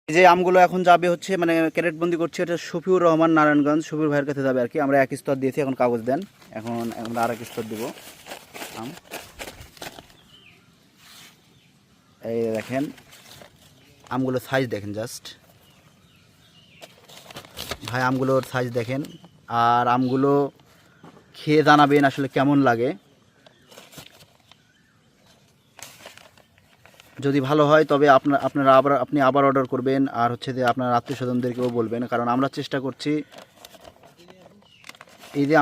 এই যে আমগুলো এখন যাবে হচ্ছে মানে ক্যারেট বন্দি করছে, এটা শফিউর রহমান নারায়ণগঞ্জ, শফিউর ভাইয়ের কাছে যাবে আর কি। আমরা এক স্তর দিয়েছি, এখন কাগজ দেন, এখন আমরা আর এক স্তর দিব আম। এই দেখেন আমগুলোর সাইজ দেখেন, জাস্ট ভাই আমগুলোর সাইজ দেখেন। আর আমগুলো খেয়ে জানাবেন আসলে কেমন লাগে। যদি ভালো হয় তবে আপনি আবার অর্ডার করবেন, আর হচ্ছে যে আপনার আত্মীয় স্বজনদেরকেও বলবেন, কারণ আমরা চেষ্টা করছি এই যে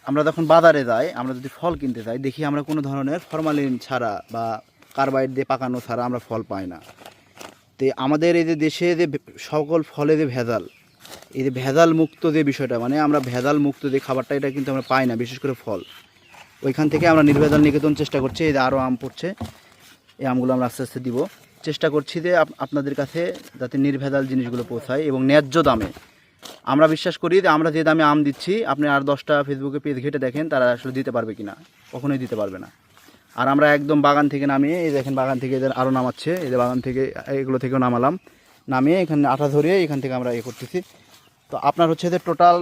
আমরা যখন বাজারে যাই, আমরা যদি ফল কিনতে যাই, দেখি আমরা কোনো ধরনের ফরমালিন ছাড়া বা কার্বাইড দিয়ে পাকানো ছাড়া আমরা ফল পাই না। তো আমাদের এই যে দেশে যে সকল ফলে যে ভেজাল, এই যে ভেজাল মুক্ত যে বিষয়টা, মানে আমরা ভেজাল মুক্ত যে খাবারটা, এটা কিন্তু আমরা পাই না, বিশেষ করে ফল। ওইখান থেকে আমরা নির্ভেজাল নিকেতন চেষ্টা করছি। এই যে আরও আম পড়ছে, এই আমগুলো আমরা আস্তে আস্তে দিব। চেষ্টা করছি যে আপনাদের কাছে যাতে নির্ভেজাল জিনিসগুলো পৌঁছায় এবং ন্যায্য দামে। আমরা বিশ্বাস করি যে আমরা যে দামে আম দিচ্ছি, আপনি আর 10টা ফেসবুকে পেজ ঘেটে দেখেন তারা আসলে দিতে পারবে কি না, কখনোই দিতে পারবে না। আর আমরা একদম বাগান থেকে নামিয়ে, এই দেখেন বাগান থেকে এদের আরও নামাচ্ছে, এই যে বাগান থেকে এগুলো থেকেও নামালাম, নামিয়ে এখানে আঠা ধরিয়ে এখান থেকে আমরা করতেছি। তো আপনার হচ্ছে যে টোটাল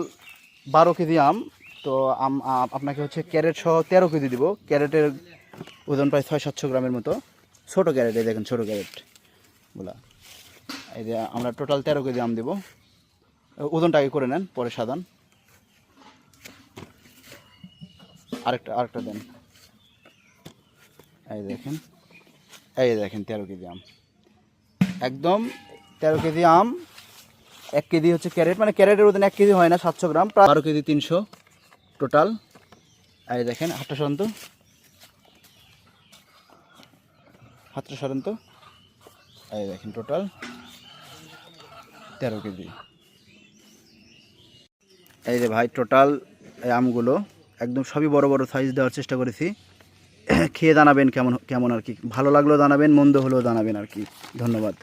12 কেজি আম। তো আপনাকে হচ্ছে ক্যারেট সহ 13 কেজি দিব। ক্যারেটের ওজন প্রায় 600-700 গ্রামের মতো, ছোটো ক্যারেট, এই দেখেন ছোটো ক্যারেট বলা। এই যে আমরা টোটাল 13 কেজি আম দেবো। ওজনটা আগে করে নেন, পরে সাধান। আরেকটা দেন। এই দেখেন 13 কেজি আম, একদম 13 কেজি আম। 1 কেজি হচ্ছে ক্যারেট, মানে ক্যারেটের ওজন 1 কেজি হয় না, 700 গ্রাম, 12 কেজি 300 টোটাল। এই দেখেন হাতটা সরান তো, এই দেখেন টোটাল 13 কেজি। এই যে ভাই টোটাল এই আমগুলো একদম সবই বড় বড় সাইজ দেওয়ার চেষ্টা করেছি। খেয়ে জানাবেন কেমন আর কি, ভালো লাগলেও জানাবেন, মন্দ হলেও জানাবেন আর কি। ধন্যবাদ।